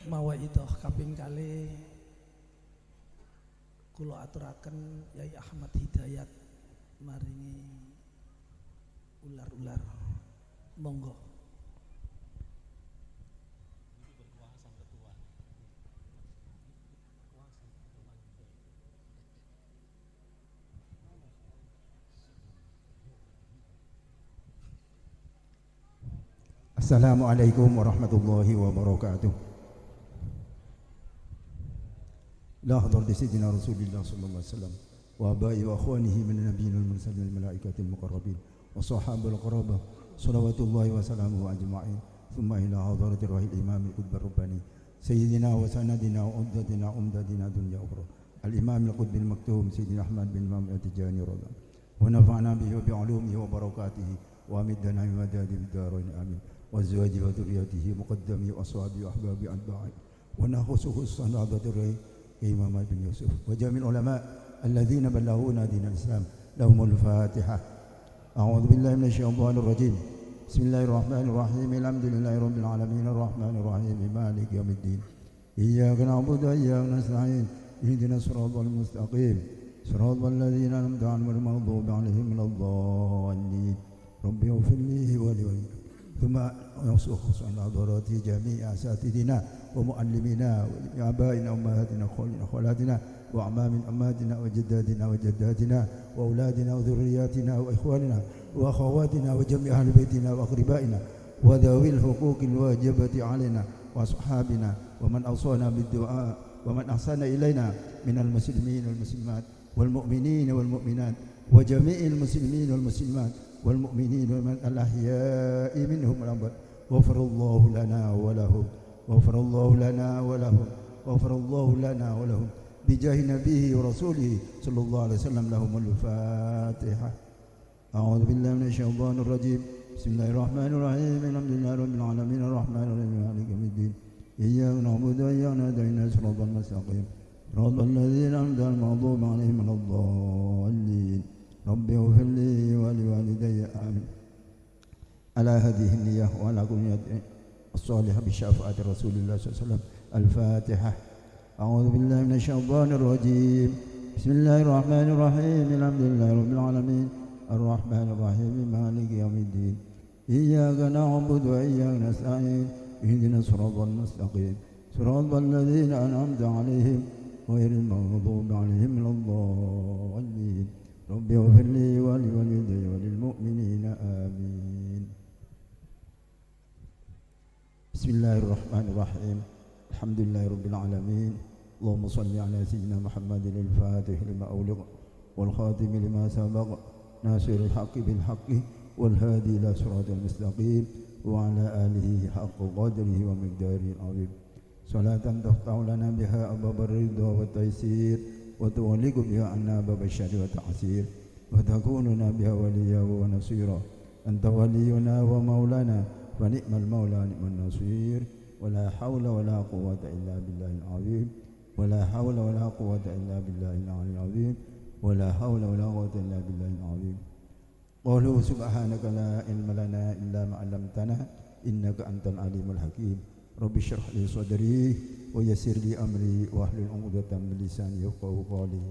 Mawaidah kaping kalih kula aturaken Yai Ahmad Hidayat maringi ular-ular. Monggo. Assalamualaikum warahmatullahi wabarakatuh. La hadar di Sayyidina Rasulillah sallallahu alaihi wasallam wa abai wa akhwanihi min nabiyina al-mursalin al-malaikatil muqarrabin wa sahabul qarabah salawatullahi wa salamuhu ajma'in thumma ila hadaratir rahil imam al-qutb ar-rabbani sayyidina wa sanadina wa umdadina dunya ukhra al-imam al-qutb al-maktum sayyidina Ahmad bin Imam at-Tijani radhiyallahu wa nafa'na bihi wa bi'ulumihi wa barakatihi wa amidna bi madadi bid-darain amin wa azwajihi wa dhurriyyatihi muqaddami wa ashabi wa ahbabi atba'i wa nakhusuhu as-sanadatir rahil إمام بن يوسف وجميع العلماء الذين بلغونا دين الإسلام لهم الفاتحة. أعوذ بالله من الشيطان الرجيم. بسم الله الرحمن الرحيم. الحمد لله رب العالمين الرحمن الرحيم مالك يوم الدين إياك نعبد وإياك نستعين اهدنا الصراط المستقيم صراط الذين أنعمت عنهم غير المغضوب عليهم ولا الضالين. رب اغفر لي ولوالدي ثم يصخ عن حضرات جميع أساتذتنا ومعلمينا وآبائنا وأمهاتنا وأخواتنا وأعمام أمهاتنا وجداتنا وجداتنا وأولادنا وذرياتنا وإخواننا وأخواتنا وجميع أهل بيتنا وأقربائنا وذوي الحقوق الواجبة علينا وأصحابنا ومن أوصانا بالدعاء ومن أحسن إلينا من المسلمين والمسلمات والمؤمنين والمؤمنات وجميع المسلمين والمسلمات والمؤمنين ومن الأحياء منهم والأموات غفر الله لنا ولهم غفر الله لنا ولهم غفر الله لنا ولهم بجاه نبيه ورسوله صلى الله عليه وسلم. لهم الفاتحة. أعوذ بالله من الشيطان الرجيم. بسم الله الرحمن الرحيم. الحمد لله رب العالمين الرحمن الرحيم مالك يوم الدين إياك نعبد وإياك نستعين صراط المستقيم صراط الذين أنعمت عليهم غير المغضوب عليهم ولا الضالين. رب اغفر لي ولوالدي آمين. على هذه النية وعلى كل نية الصالحة بشفاعة رسول الله صلى الله عليه وسلم. الفاتحة. أعوذ بالله من الشيطان الرجيم. بسم الله الرحمن الرحيم. الحمد لله رب العالمين الرحمن الرحيم مالك يوم الدين إياك نعبد وإياك نستعين اهدنا الصراط المستقيم صراط الذين أنعمت عليهم غير المغضوب عليهم ولا الضالين. رب اغفر لي ولوالدي وللمؤمنين آمين. بسم الله الرحمن الرحيم. الحمد لله رب العالمين. اللهم صل على سيدنا محمد الفاتح لما أغلق والخاتم لما سبق ناصر الحق بالحق والهادي إلى صراط المستقيم وعلى آله حق قدره ومقداره العظيم. صلاة تفتح لنا بها أبواب الرضا والتيسير وتغلق بها عنا باب الشر والتعسير وتكوننا بها وليا ونصيرا. أنت ولينا ومولانا فنعم المولى نعم النصير. ولا حول ولا قوة إلا بالله العظيم ولا حول ولا قوة إلا بالله العلي العظيم ولا حول ولا قوة إلا بالله العظيم. قالوا سبحانك لا علم لنا إلا ما علمتنا إنك أنت العليم الحكيم. رب اشرح لي صدري ويسر لي أمري واحلل عقدة من لساني يفقهوا قولي.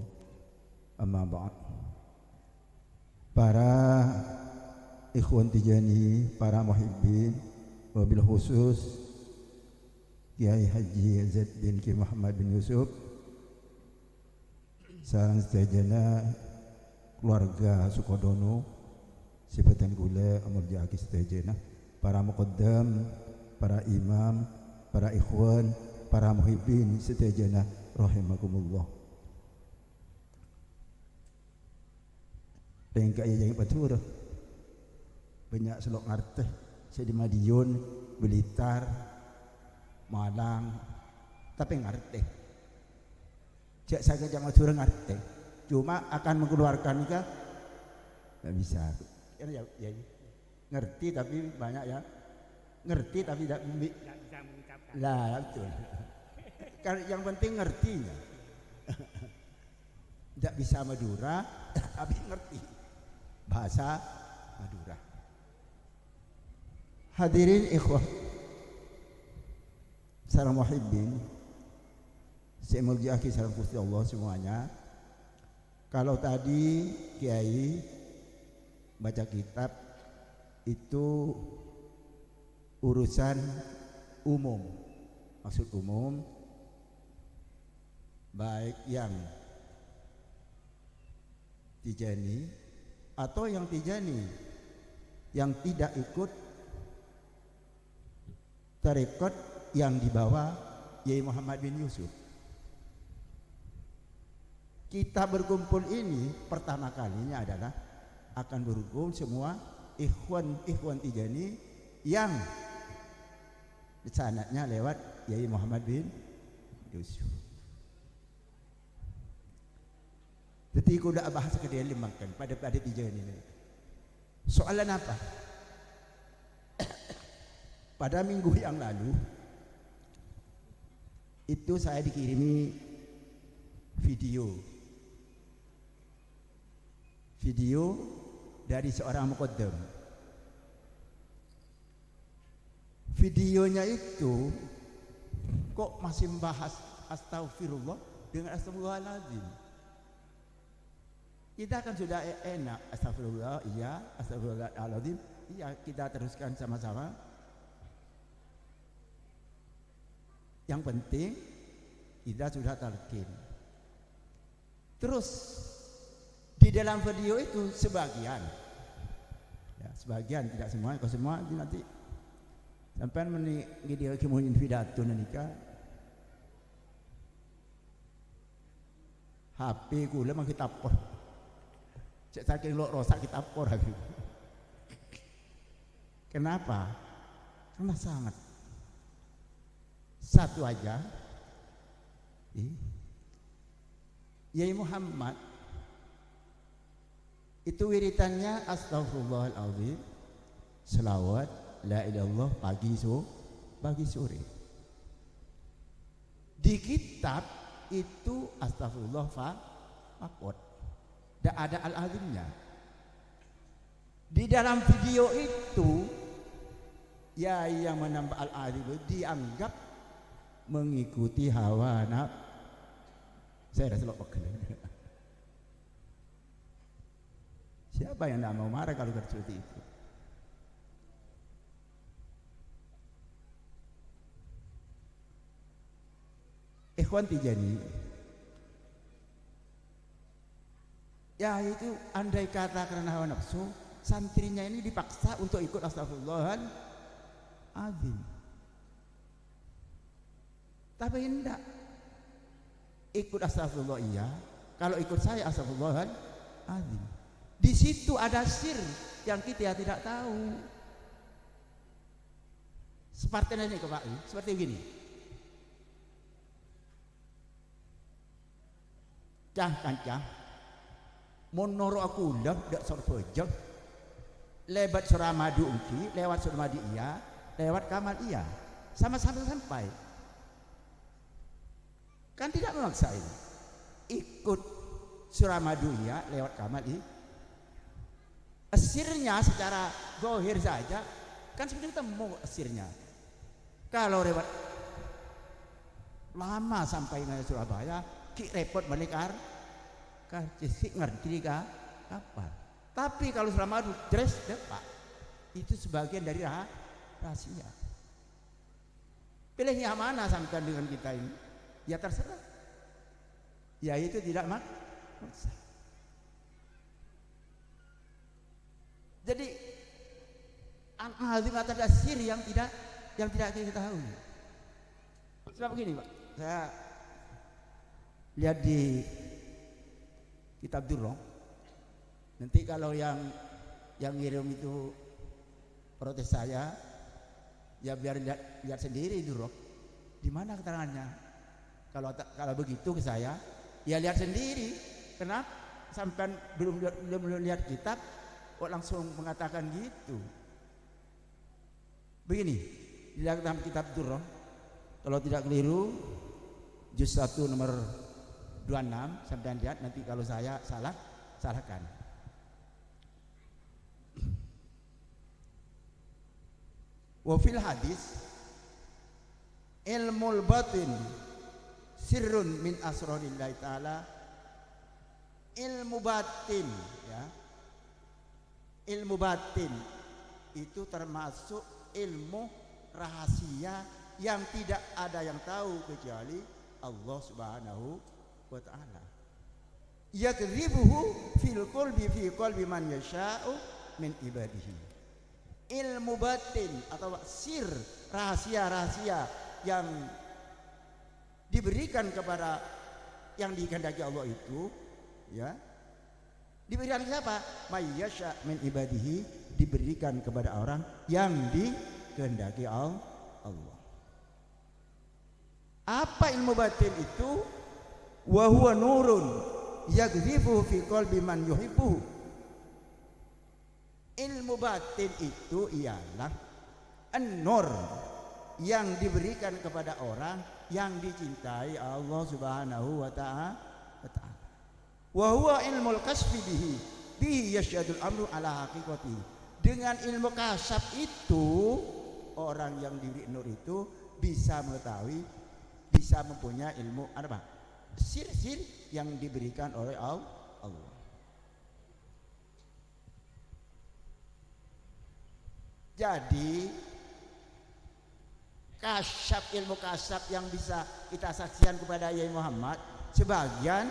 أما بعد. Para ikhwan Tijani, para muhibbin, wabil khusus Kiai Haji Zaid bin Ki Muhammad bin Yusuf, sareng sedayana keluarga Sukodono, Sibatan Gula Amurja Aki sedayana, para muqaddam, para imam, para ikhwan, para muhibbin sedayana rahimakumullah. Pengkai yang batur banyak selok ngarteh saya di Madiun, Blitar, Malang, tapi ngerti. Cek saya jangan suruh ngerti. Cuma akan mengeluarkan ke nggak bisa. Ya, ngerti tapi banyak ya. Ngerti tapi tidak bisa mengucapkan. Lah betul. Kan yang penting ngertinya. Tidak bisa Madura, tapi ngerti bahasa Madura. Hadirin ikhwah, Salam muhibbin, saya muliaki salam Gusti Allah semuanya. Kalau tadi Kiai baca kitab itu urusan umum, maksud umum, baik yang Tijani atau yang Tijani yang tidak ikut tarekat yang dibawa Yai Muhammad bin Yusuf. Kita berkumpul ini pertama kalinya adalah akan berkumpul semua ikhwan Tijani yang sanadnya lewat Yai Muhammad bin Yusuf. Jadi kuda bahasa ke dia makan pada Tijani ini. Soalan apa? Pada minggu yang lalu itu saya dikirimi video dari seorang muqaddam. Videonya itu kok masih membahas astagfirullah dengan astagfirullahaladzim. Kita kan sudah enak, astagfirullah, iya, astagfirullahaladzim, iya, kita teruskan sama-sama. Yang penting kita sudah talqin. Terus di dalam video itu sebagian, ya, sebagian tidak semua, kalau semua nanti sampai video kemudian pidato nikah. HP kula mang kita por. Cek saking lo rosak kita por lagi. Kenapa? Karena sangat satu aja. Yai Muhammad itu wiritannya astagfirullahaladzim, selawat, la ilaha illallah pagi sore. Di kitab itu astagfirullah fakot, tidak ada al-azimnya. Di dalam video itu Yai yang menambah al-azim dianggap mengikuti hawa nafsu. Saya rasa lupa. Siapa yang tidak mau marah kalau seperti itu? Ikhwan Tijani, ya itu andai kata karena hawa nafsu, santrinya ini dipaksa untuk ikut astagfirullahaladzim. Tapi tidak ikut astagfirullah iya, kalau ikut saya astagfirullahaladzim. Di situ ada sir yang kita tidak tahu. Seperti ini Pak, seperti begini. Cah kancah, monoro aku dak sorpojok, lebat suramadu unki, lewat suramadu iya, lewat kamal iya, sama-sama sampai. Kan tidak memaksa ini. Ikut suramadu iya, lewat kamal iya. Asirnya secara zahir saja kan sudah ketemu asirnya. Kalau lewat lama sampai ke Surabaya, ki repot balik cik ngerti kapan. Tapi kalau suramadu dress depak itu sebagian dari rahasia. Pilihnya mana sampai dengan kita ini? Ya terserah. Ya itu tidak maksa. Jadi al-azim ada sir yang tidak kita tahu. Sebab begini Pak, saya lihat di kitab Durrah. Nanti kalau yang ngirim itu protes saya, ya biar lihat sendiri Durrah. Di mana keterangannya? Kalau begitu ke saya, ya lihat sendiri. Kenapa sampai belum lihat kitab kok langsung mengatakan gitu? Begini, di dalam kitab Durrah, kalau tidak keliru, juz 1 nomor 26, sampai lihat nanti kalau saya salahkan. Wa fil hadis ilmu batin sirrun min asrarillahi ta'ala. Ilmu batin, ya, ilmu batin itu termasuk ilmu rahasia yang tidak ada yang tahu kecuali Allah Subhanahu wa ta'ala. Yakdzibuhu fil qalbi fi qalbi man yasha'u min ibadihi. Ilmu batin atau sir, rahasia-rahasia yang diberikan kepada yang dikehendaki Allah itu, ya, diberikan siapa? Mayyasha min ibadihi, diberikan kepada orang yang dikehendaki Allah. Apa ilmu batin itu? Wa huwa nurun yaghrifu fi qalbi man yuhibbuhu. Ilmu batin itu ialah an-nur yang diberikan kepada orang yang dicintai Allah Subhanahu wa ta'ala. Wa huwa ilmul kasfi bihi yashhadul amru ala haqiqati. Dengan ilmu kasab itu orang yang diberi nur itu bisa mengetahui, bisa mempunyai ilmu apa? Sir-sir yang diberikan oleh Allah. Jadi ilmu kasab yang bisa kita saksikan kepada Yai Muhammad sebagian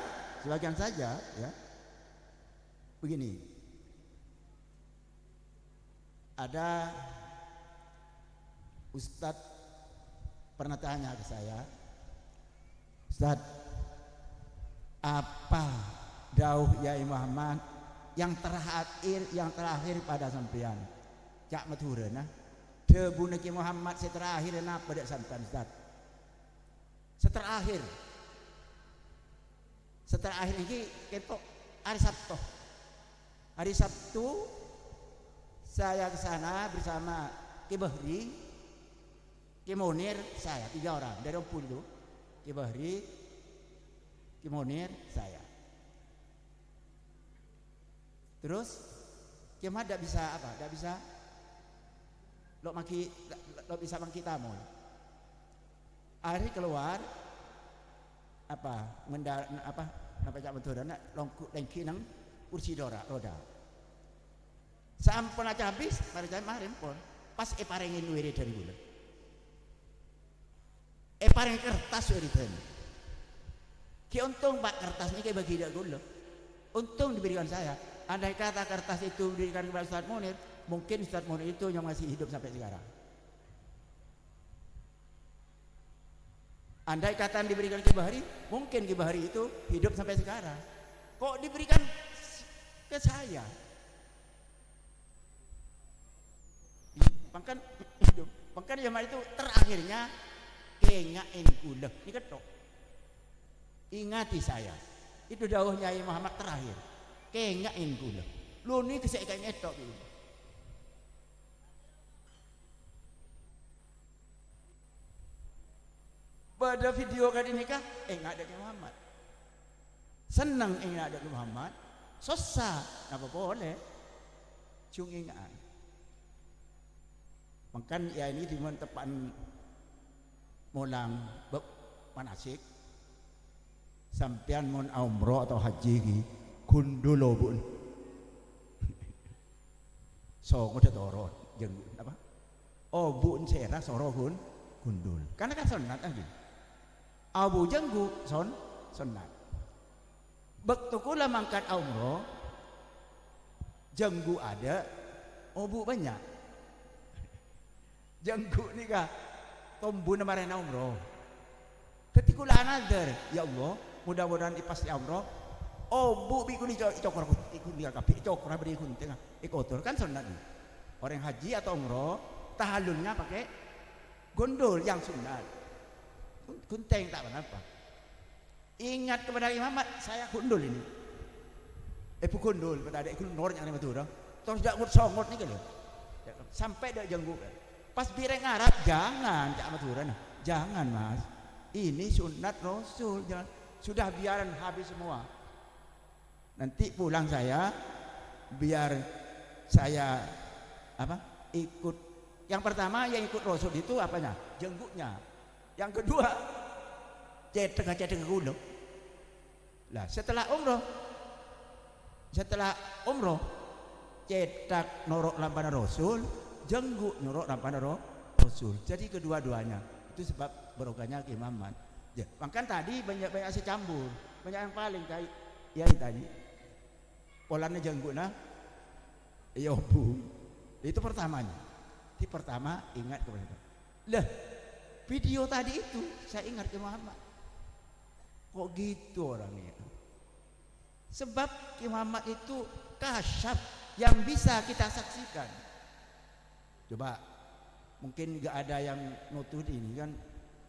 saja, ya. Begini, ada Ustadz pernah tanya ke saya, Ustadz, apa dawuh Yai Muhammad yang terakhir pada sampean? Cak maturana debu Naki Muhammad seterakhir apa dak santan Ustaz? Seterakhir ini ketok hari Sabtu saya ke sana bersama Ki Bahri, Ki Munir, saya 3 orang dari Ompul itu. Ki Bahri, Ki Munir, saya. Terus Ki Muhammad tidak bisa apa? Tidak bisa lo bisa mangki tamu. Akhirnya keluar cak betul nak longkuk lengki nang kursi roda. Sampun aja habis, kemarin pun pas parengin wiri dari gula. Pareng kertas wiri dari. Ki untung Pak kertas ini kayak bagi dia gula. Untung diberikan saya. Andai kata kertas itu diberikan kepada Ustaz Munir, mungkin Ustaz Munir itu yang masih hidup sampai sekarang. Andai kata diberikan Ki Bahri, mungkin Ki Bahri itu hidup sampai sekarang. Kok diberikan ke saya? Bahkan zaman itu terakhirnya kengain gula. Ini ketok. Ingati saya. Itu dawuhnya Yai Muhammad terakhir. Kengain gula. Lu ni kesek kayak ngetok gitu. Pada video kali ini kah? Nggak ada Ki Muhammad. Senang nggak ada Ki Muhammad. Susah, apa boleh? Cung ingat. Makan ya ini di tepan mulang manasik. Sampian mon umroh atau haji ki kundulo bun. So ngoda toro jeung apa? Oh bun sera soro gundul. Karena kan sunat aja. Abu jenggu sunat. Bektu kula mangkat umroh jenggu ada, obu banyak. Jenggu ni kah tombu namarena umroh. Ketika kula nazar, ya Allah, mudah-mudahan pasti umroh. Obu bi kuni cokor ikut dia kapi cokor beri kun tengah ikotor kan sunat. Orang haji atau umroh tahallulnya pakai gondol yang sunat. Kunteng tak apa. Ingat kepada Imam Ahmad, saya gundul ini. Gondol pada ada ikut nornya ni betul dah. Terus dak ngut songot ni kalau. Sampai dak jenggu. Pas bireng Arab jangan cak maturan. Jangan Mas. Ini sunat Rasul, jangan. Sudah biaran habis semua. Nanti pulang saya biar saya ikut. Yang pertama yang ikut Rasul itu apanya? Jengguknya. Yang kedua, cetek gunung. Lah setelah umroh cetak norok lampana Rasul, jengguk norok lampana Rasul. Jadi kedua-duanya itu sebab barokahnya imaman. Ya, makanya tadi banyak secambur, banyak yang paling kayak ya tadi polanya jengguknya ya bu. Itu pertamanya. Di pertama ingat kepada lah video tadi itu saya ingat ke Muhammad. Kok gitu orangnya? Sebab Ki Muhammad itu kasyaf yang bisa kita saksikan. Coba mungkin gak ada yang nutuh ini kan,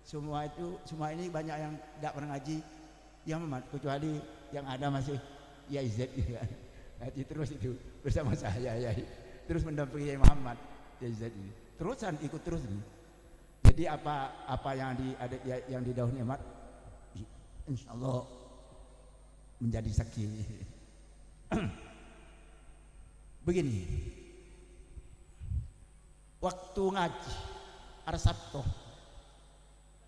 semua ini banyak yang tidak pernah ngaji yang Muhammad, kecuali yang ada masih Yai Z kan. Ngaji terus itu bersama saya Yai, terus mendampingi Yai Muhammad Yai Z ini. Terusan ikut terus ini. Jadi apa yang didahului Muhammad, insyaallah menjadi saksi. Begini, waktu ngaji hari Sabtu,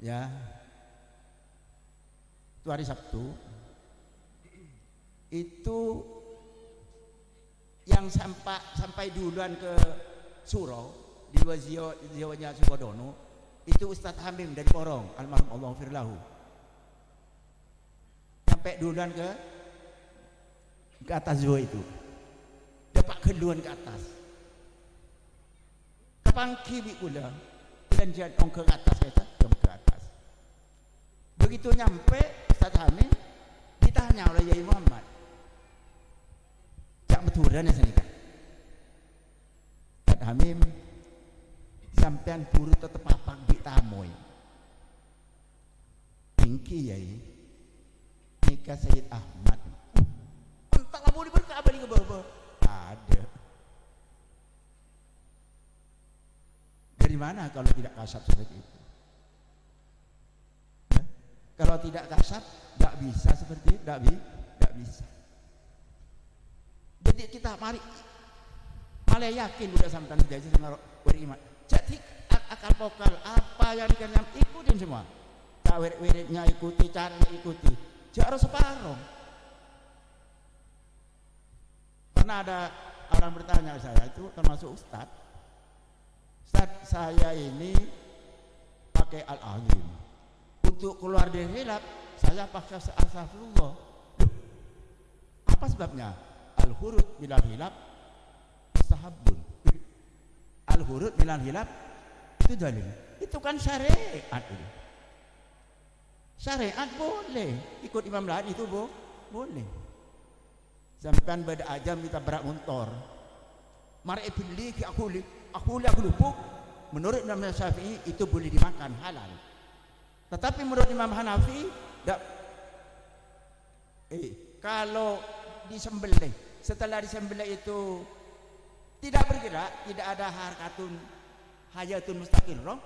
ya, itu hari Sabtu, itu yang sampai duluan ke surau di Ziwanya Sukodono, itu Ustadz Hamim dari Porong, almarhum Allah firlahu. Sampai duluan ke atas Zua itu, dapat keluan ke atas. Kapangki bikula, dan jangan ke atas kita, ke atas. Begitu nyampe Ustadz Hamim ditanya oleh Yai Muhammad, cak betulan ya sini kan? Ustadz Hamim, sampean buru tetep apa di tamoy? Tingki Yai. Nikah Sayyid Ahmad. Entah kamu diberkah apa ke bawah? Ada. Dari mana kalau tidak kasab seperti itu? Ya? Kalau tidak kasab, tidak bisa seperti itu, tidak bisa. Jadi kita malah yakin udah sampai jadi sama beriman. Jadi akal pokal apa yang dikatakan ikutin semua. Tak wiridnya ikuti, caranya ikuti. Harus separuh. Pernah ada orang bertanya saya, itu termasuk Ustaz, saya ini pakai Al-Azim. Untuk keluar dari hilaf, saya pakai Astagfirullah. Apa sebabnya? Al-hurud bilal hilaf mustahabun. Al-hurud bilal hilaf itu dalil. Itu kan syariat itu. Syariat boleh, ikut imam lain itu boleh. Sampai beda ajam kita berak muntor. Mari pilih aku lupuk. Menurut Imam Syafi'i itu boleh dimakan halal. Tetapi menurut Imam Hanafi tidak. Kalau disembelih, setelah disembelih itu tidak bergerak, tidak ada harakatun hayatun mustaqirrah,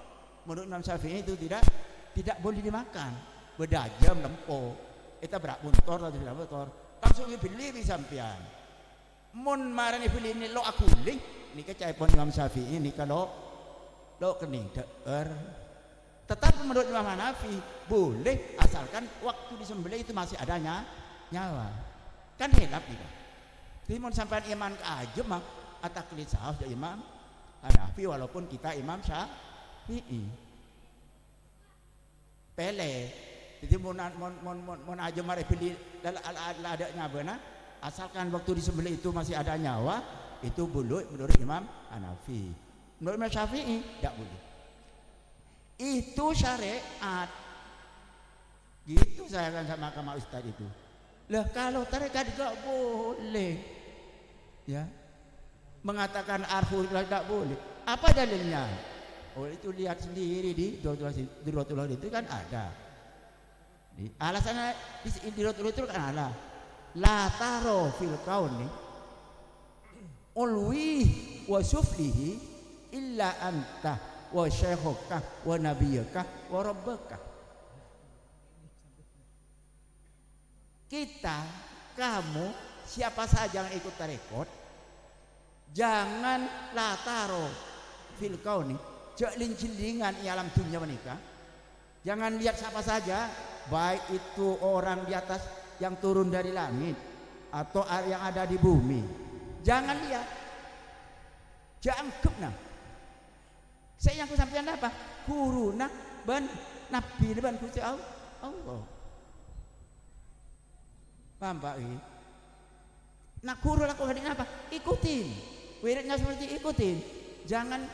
menurut Imam Syafi'i itu tidak boleh dimakan. Beda jam lempo kita berak muntor atau tidak muntor langsung dipilih di sampian mun marani pilih ini lo aku link ini kecaipon Imam Syafi'i ini kalau lo kening deer. Tetapi menurut Imam Hanafi boleh asalkan waktu disembelih itu masih adanya nyawa kan hilap gitu. Jadi mun sampai iman ke aja mah ataklid sahih dari Imam Hanafi walaupun kita Imam Syafi'i pele. Jadi mon aja mari pilih adanya benar asalkan waktu disembelih itu masih ada nyawa itu boleh menurut Imam Hanafi. Menurut Imam Syafi'i tidak boleh. Itu syariat. Gitu saya kan sama Ustaz itu. Lah kalau tarekat tidak boleh. Ya. Mengatakan arfu tidak boleh. Apa dalilnya? Oh itu lihat sendiri di Rotullah itu kan ada. Alasannya di Rotullah itu kan ada. La taro fil kauni ulwi wa suflihi illa anta wa syaikhuka wa nabiyaka wa rabbaka. Kita, kamu, siapa saja yang ikut tarekat, jangan lataro fil kauni, jelin-jelingan di alam dunia menikah, Jangan lihat siapa saja, baik itu orang di atas yang turun dari langit atau yang ada di bumi. Jangan lihat, jangkep nah. Saya yang kusampaikan apa? Guru nak ban nabi ban Gusti Allah. Paham Pak? Nak guru laku hadir apa? Ikutin. Wiridnya seperti ikutin. Jangan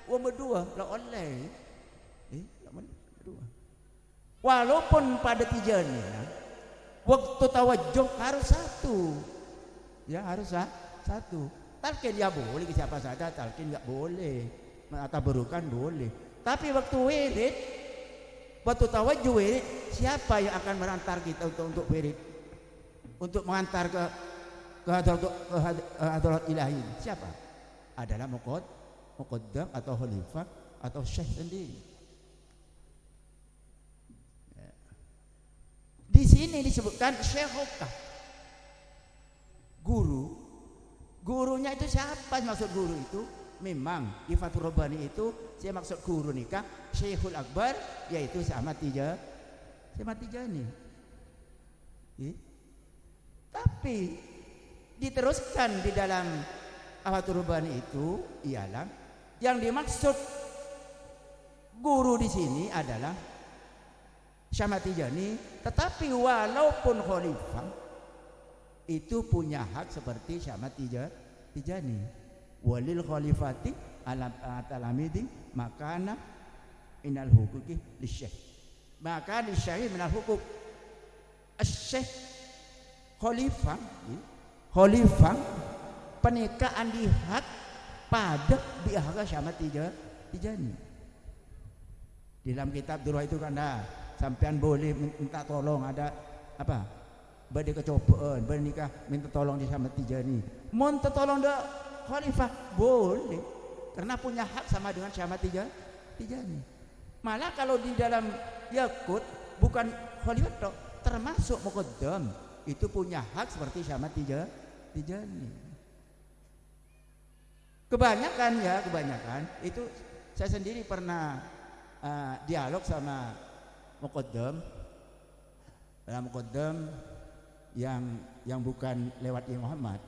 berdua lah oleh. Berdua. Walaupun pada tijannya waktu tawajuh harus satu. Ya harus satu. Talqin ya boleh ke siapa saja, talqin enggak boleh. Mentabarukan boleh. Tapi waktu wirid, waktu tawajuh wirid, siapa yang akan mengantar kita untuk wirid? Untuk mengantar ke hadarat ilahi? Siapa? Adalah muqaddam atau khalifah atau syekh sendiri. Di sini disebutkan syekhukah, guru. Gurunya itu siapa? Maksud guru itu memang di Fathur Rabbani itu saya maksud guru nikah Syekhul Akbar, yaitu Ahmad Tijani. Tapi diteruskan di dalam Fathur Rabbani itu ialah yang dimaksud guru di sini adalah Ahmad Tijani, tetapi walaupun khalifah itu punya hak seperti Ahmad Tijani. Walil khalifati ala talamidin makana inal huquqi lisyekh. Maka lisyekh minal huquq. Syekh khalifah penikaan di hak pada biara Ahmad Tijani. Di dalam kitab Durrah itu kan ada sampean boleh minta tolong, ada apa? Bade kecobaan, bernikah minta tolong di Ahmad Tijani. Minta tolong dah khalifah boleh, karena punya hak sama dengan Ahmad Tijani. Malah kalau di dalam Yakut bukan khalifah termasuk muqaddam, itu punya hak seperti Ahmad Tijani. Kebanyakan itu saya sendiri pernah dialog sama muqaddam, dalam muqaddam yang bukan lewat Imam Muhammad.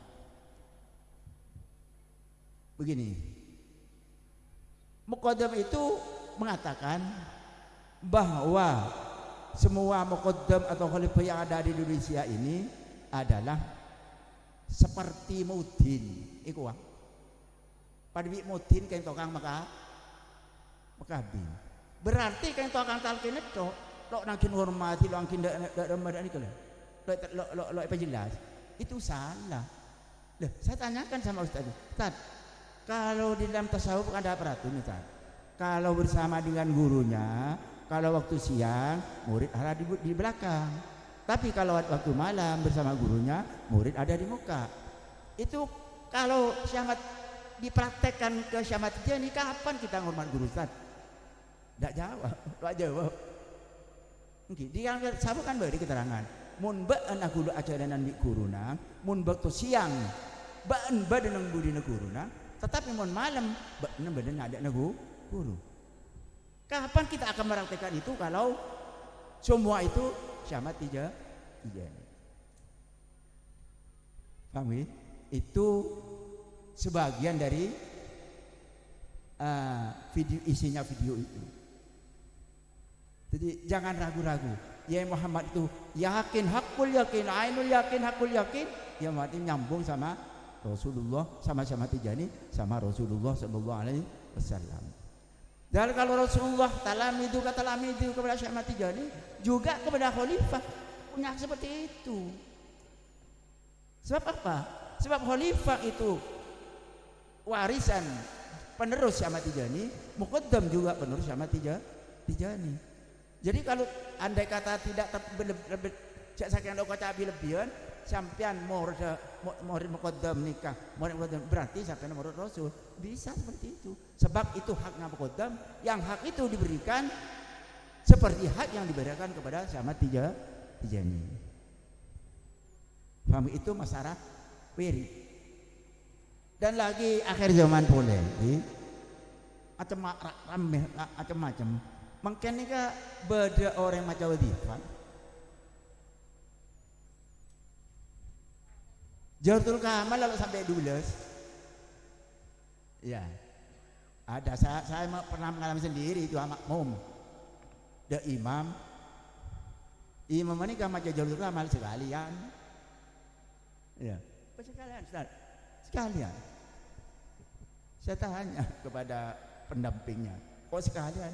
Begini, muqaddam itu mengatakan bahwa semua muqaddam atau khalifah yang ada di Indonesia ini adalah seperti mudin. Iku wah. Pada bi mudin kain tokang makabin. Berarti kain tokang talqin itu lo nangkin hormati lo nangkin Ramadan itu lah. Lo apa jelas? Itu salah. Loh, saya tanyakan sama Ustaz. Ustaz, kalau di dalam tasawuf ada peraturan, Ustaz. Kalau bersama dengan gurunya, kalau waktu siang murid ada di belakang. Tapi kalau waktu malam bersama gurunya, murid ada di muka. Itu kalau syamat dipraktekkan ke Ahmad Tijani, kapan kita ngormat guru, Ustaz? Tidak jawab. Mungkin dia sahabat kan beri keterangan. Mun ba'an aku lu ajaran bi guruna, mun waktu siang ba'an badan budina guruna, tetapi mun malam ba'an badan ada guru. Kapan kita akan mempraktekkan itu kalau semua itu Ahmad Tijani? Paham ya? Itu sebagian dari isinya video itu. Jadi jangan ragu-ragu. Ya Muhammad itu yakin, hakul yakin, ainul yakin, hakul yakin. Ya Muhammad ini nyambung sama Rasulullah, sama Tijani, sama Rasulullah sallallahu alaihi wasallam. Dan kalau Rasulullah talamidu kepada Ahmad Tijani, juga kepada khalifah punya seperti itu. Sebab apa? Sebab khalifah itu warisan penerus Ahmad Tijani, muqaddam juga penerus Ahmad Tijani. Jadi kalau andai kata tidak saking kata lebihan, sampean murid muqaddam nikah, murid muqaddam berarti sampean murid Rasul. Bisa seperti itu. Sebab itu haknya muqaddam, yang hak itu diberikan seperti hak yang diberikan kepada Ahmad Tijani. Paham itu masalah wirid. Dan lagi akhir zaman boleh macam-macam Mungkin ni ka beda orang macam wadifan. Jawaratul Kamal lalu sampai 12. Ya. Ada saya pernah mengalami sendiri itu makmum. The imam ini kan macam Jawaratul Kamal sekalian. Ya. Sekalian Ustaz. Sekalian. Saya tanya kepada pendampingnya, kok sekalian?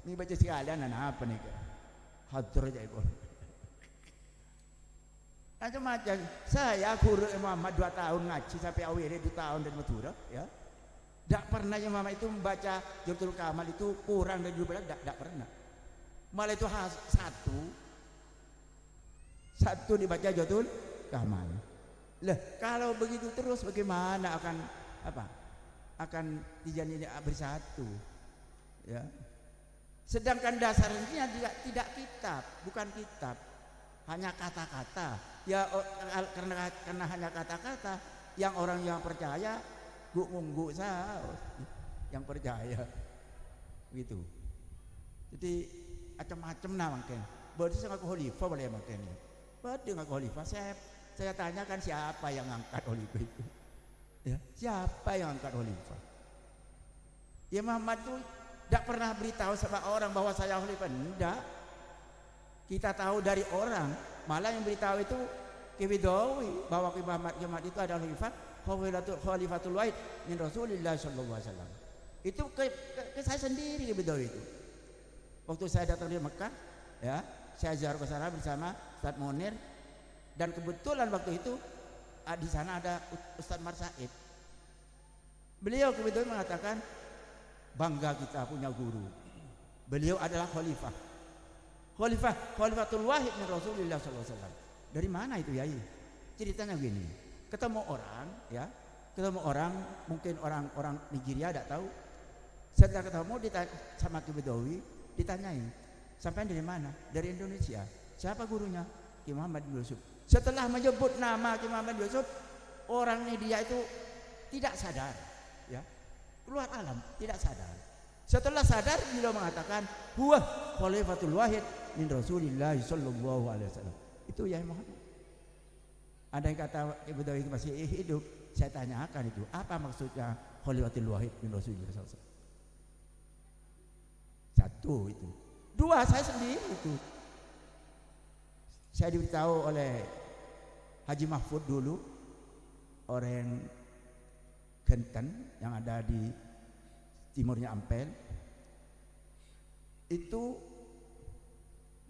Ini baca sekalian apa nih? Hadir aja ibu. Macam-macam. Saya guru Muhammad 2 tahun ngaji sampai awal 2 tahun dari Madura, ya. Tak pernah yang Muhammad itu membaca Jawaratul Kamal itu kurang dari 12, tak pernah. Malah itu satu dibaca Jawaratul Kamal. Lah kalau begitu terus bagaimana akan dijadikan bersatu, ya. Sedangkan dasarnya tidak kitab, bukan kitab, hanya kata-kata. Ya karena hanya kata-kata, yang orang yang percaya guk yang percaya gitu. Jadi macam-macam nah mungkin. Berarti saya ngaku khalifah boleh mungkin. Berarti ngaku khalifah. Saya tanyakan siapa yang angkat khalifah itu? Ya, siapa yang angkat khalifah? Ya Muhammad itu tidak pernah beritahu sama orang bahwa saya khalifah. Tidak. Kita tahu dari orang. Malah yang beritahu itu Kibidawi bahwa Muhammad itu adalah khalifatul wahid min Rasulillah sallallahu alaihi wasallam. Itu ke saya sendiri Kibidawi itu. Waktu saya datang di Mekah, ya, saya ziarah ke sana bersama Ustaz Munir, dan kebetulan waktu itu di sana ada Ustaz Marsaid. Beliau Kibidawi mengatakan, bangga kita punya guru. Beliau adalah khalifatul wahid min Rasulillah sallallahu alaihi wasallam. Dari mana itu Yai? Ceritanya begini. Ketemu orang, mungkin orang Nigeria tidak tahu. Setelah ketemu sama Kibidawi, ditanyain, sampai dari mana? Dari Indonesia. Siapa gurunya? Ki Muhammad bin Yusuf. Setelah menyebut nama Ki Muhammad bin Yusuf, orang ini dia itu tidak sadar, ya. Keluar alam, tidak sadar. Setelah sadar beliau mengatakan, huwa khalifatul wahid min Rasulillah sallallahu alaihi wasallam. Itu Yai Muhammad. Ada yang kata Kibidawi masih hidup, saya tanyakan itu, apa maksudnya khalifatul wahid min Rasulillah sallallahu alaihi wasallam? Satu itu. Dua, saya sendiri itu. Saya diberitahu oleh Haji Mahfud dulu, orang Genten yang ada di timurnya Ampel, itu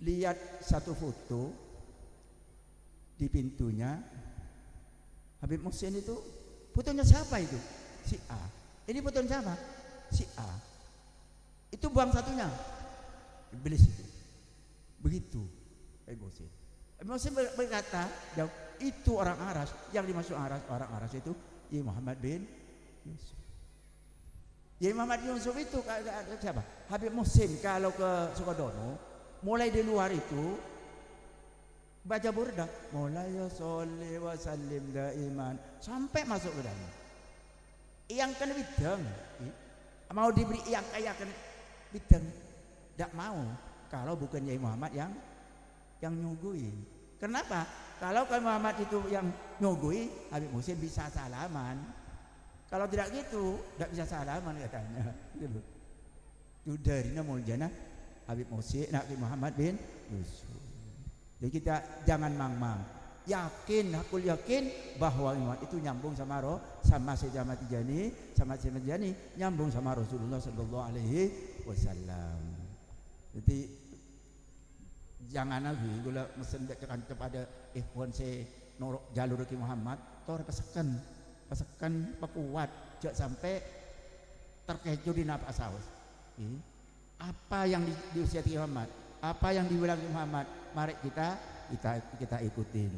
lihat satu foto di pintunya Habib Muhsin. Itu fotonya siapa itu? Si A. Ini fotonya siapa? Si A. Itu buang satunya iblis itu. Begitu Habib Muhsin. Habib Muhsin berkata, itu orang Aras. Yang dimaksud orang Aras itu Yai Muhammad bin Yusuf. Yai Muhammad bin Yusuf itu siapa? Habib Muhsin kalau ke Sukodono, mulai di luar itu baca burdah, mulai ya sholli wa sallim daiman, sampai masuk ke dalam. Yang kena bidang, mau diberi yang kaya kena bidang, tidak mau. Kalau bukan Yai Muhammad yang nyuguhin. Kenapa? Kalau kan Muhammad itu yang nyugui, Habib Muhsin bisa salaman. Kalau tidak gitu, tidak bisa salaman katanya. Itu dari muljana Habib Muhsin, Habib Muhammad bin Yusuf. Jadi kita jangan mang-mang. Aku yakin bahwa iman itu nyambung sama Sayyid Ahmad Tijani, nyambung sama Rasulullah sallallahu alaihi wasallam. Jadi jangan lagi gula mesen kepada ikhwan se norok jalur Ki Muhammad, tor pesekan pekuat jangan sampai terkecoh di napas saus. Apa yang diusia Ki Muhammad, apa yang dibilang Ki Muhammad, mari kita ikutin.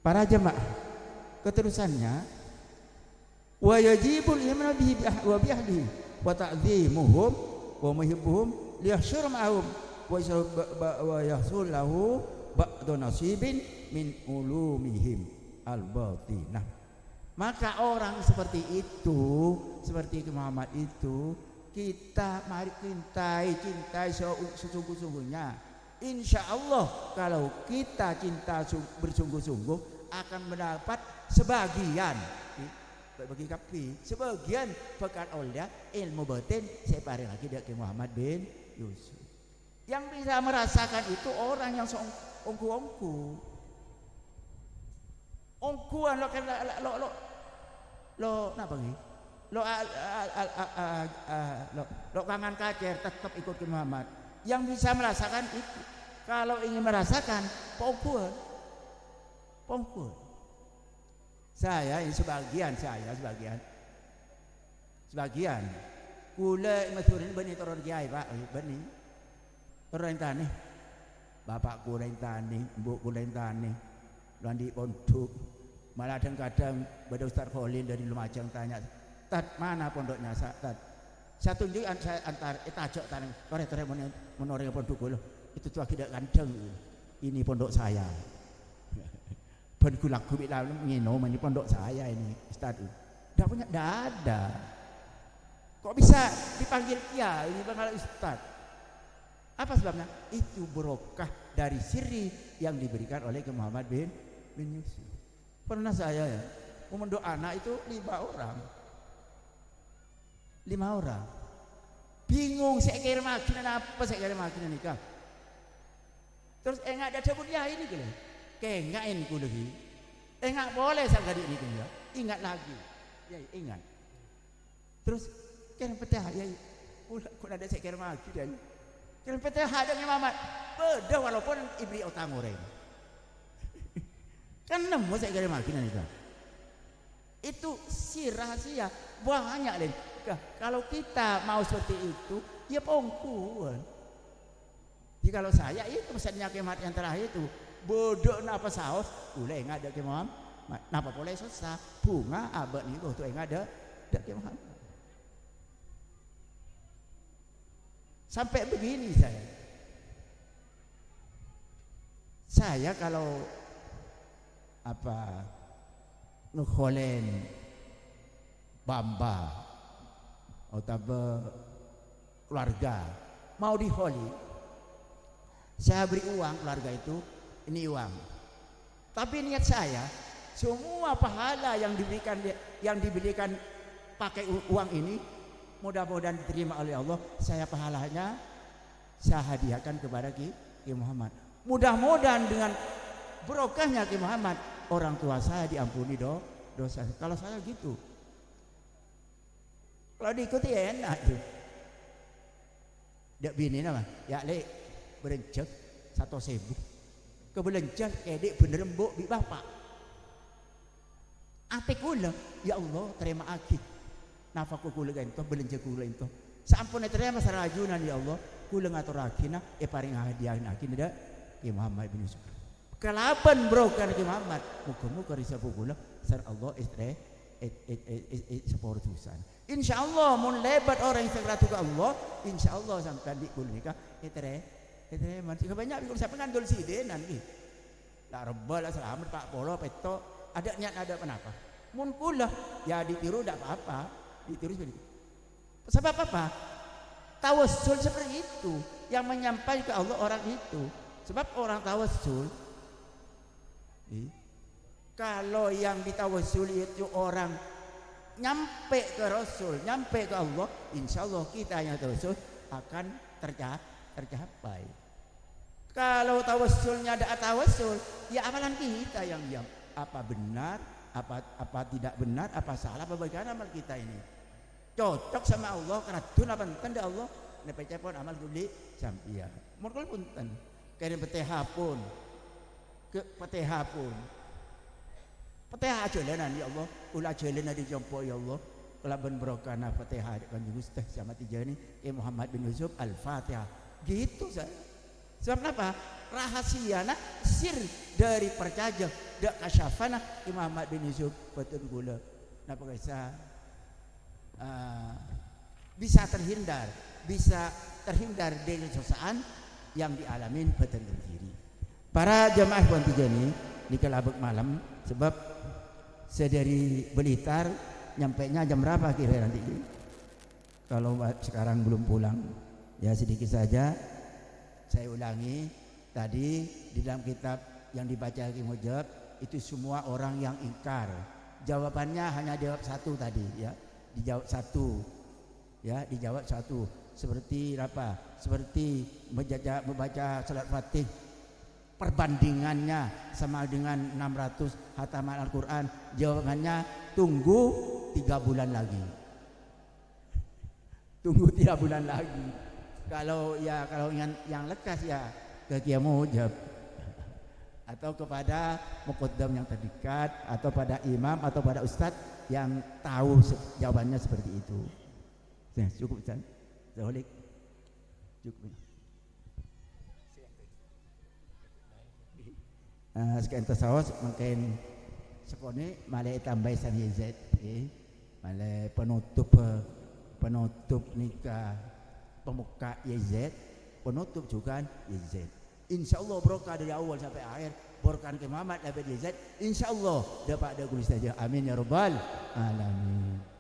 Para jemaah, keterusannya wa yajibul iman bihi wa bihi wa ta'dhimuhum wa muhibbuhum liyahsyur ma'hum wa yahsul lahu ba'du nasibin min ulumihim al-batinah. Maka orang seperti itu, seperti Muhammad itu, Kita mari cintai sesungguh-sungguhnya. Insya Allah kalau kita cinta bersungguh-sungguh akan mendapat sebagian bagi kapi, sebagian pekan oleh ilmu batin separe lagi dari Muhammad bin Yusuf. Yang bisa merasakan itu orang yang ongku-ongku. Ongkuan lo napa nggih? Lo kangen kacer tetap ikut ke Muhammad. Yang bisa merasakan itu. Kalau ingin merasakan pongkuan. Saya sebagian kula maturin bani turun kiai Pak, bani turun tani. Bapak kula tani, ibu kula tani. Landi pondok. Malah kadang pada Ustaz Kholil dari Lumajang tanya, "Tad, mana pondoknya, Tad?" Saya tunjukkan saya antar tajok tanah tore menoreng pondok kula. Itu tuh tidak kandang. Ini pondok saya. Ben kula bilang nginum ini pondok saya ini, Ustaz. Enggak punya dada. Kok bisa dipanggil kiai, dipanggil Ustaz? Apa sebabnya? Itu berkah dari siri yang diberikan oleh Muhammad bin Yusuf. Pernah saya ya, memondok anak itu 5 orang. Bingung saya kira makin apa saya kira makin nikah. Terus enggak ada cabut ya ini gitu. Kengain ku lagi. Enggak boleh sang gadik ini ya. Ingat lagi. Ya ingat. Terus kira petah ya. Kok ada saya kira makin dan kira petah ada Muhammad. Beda walaupun ibri otang goreng. Kan nemu saya kira makin itu. Itu si rahasia banyak deh. Kalau kita mau seperti itu, ya pongkuan. Jadi kalau saya itu pesannya kemat yang terakhir itu bodoh napa saus, boleh nggak ada kemam, napa boleh susah bunga abad nih tuh nggak ada kemam. Sampai begini saya kalau ngekholen bamba atau keluarga mau diholi, saya beri uang keluarga itu, ini uang. Tapi niat saya semua pahala yang diberikan pakai uang ini mudah-mudahan diterima oleh Allah. Saya pahalanya saya hadiahkan kepada Ki Muhammad. Mudah-mudahan dengan berokahnya Ki Muhammad orang tua saya diampuni dosa. Kalau saya gitu, kalau diikuti enak tuh. Dak bini nama, ya le berencek 1.000. Kebelencan edek bener mbok bi bapak. Ate kula, ya Allah terima akid. Nafaku kula gento belenjek kula ento. Sampun terima sarajunan ya Allah, kula ngaturake paring hadiah akin dak Ki Muhammad bin Yusuf. Kelapan brokan Ki Muhammad, muka-muka risapu kula sar Allah seportusan. Insyaallah mun lebat orang yang ratu ke Allah, insyaallah sampai di kul nikah masih banyak ikut saya penandul sidenan ki. La rabbal selamat Pak Polo peto ada niat ada kenapa? Mun kula ya ditiru enggak apa-apa, ditiru seperti itu. Sebab apa? Tawassul seperti itu yang menyampaikan ke Allah orang itu. Sebab orang tawassul kalau yang ditawassul itu orang nyampe ke Rasul, nyampe ke Allah, insya Allah kita yang tawassul akan tercapai. Kalau tawassulnya ada tawassul, ya amalan kita yang apa benar, apa tidak benar, apa salah, apa bagaimana amal kita ini cocok sama Allah, karadun apa enten Allah, nepece pun amal guli sampian. Mungkin punten, kirim PTH pun. Fatihah jalanan ya Allah, ulah jalanan dijompo ya Allah. Kelaban berokana Fatihah kan Ustaz sama tijani Muhammad bin Yusuf Al-Fatihah. Gitu saya. Sebab apa? Rahasia sir dari percaya dak kasyafana Muhammad bin Yusuf betul gula. Napa bisa terhindar dari susaan yang dialamin betul diri. Para jamaah Puan Tijani di kelabek malam sebab saya dari Blitar nyampe nya jam berapa kira nanti? kalau sekarang belum pulang, ya sedikit saja saya ulangi tadi di dalam kitab yang dibaca Ki Mujab itu semua orang yang ingkar. Jawabannya hanya jawab satu tadi ya, dijawab satu. Ya, dijawab satu. Seperti apa? Seperti membaca salat Fatih perbandingannya sama dengan 600 hataman Al-Qur'an. Jawabannya tunggu 3 bulan lagi. Tunggu 3 bulan lagi. Kalau yang lekas ya ke Kiai Mujab atau kepada muqaddam yang terdekat atau pada imam atau pada ustadz yang tahu jawabannya seperti itu. Nah, cukup Ustaz. Zahlik. Cukup. Sekian tasawuf mungkin sekone malai tambah sang YZ malai penutup nikah pemuka YZ, penutup juga YZ. Insyaallah berkah dari awal sampai akhir, berkah ke Muhammad dapat YZ, insyaallah dapat ada kulis saja. Amin ya rabbal alamin.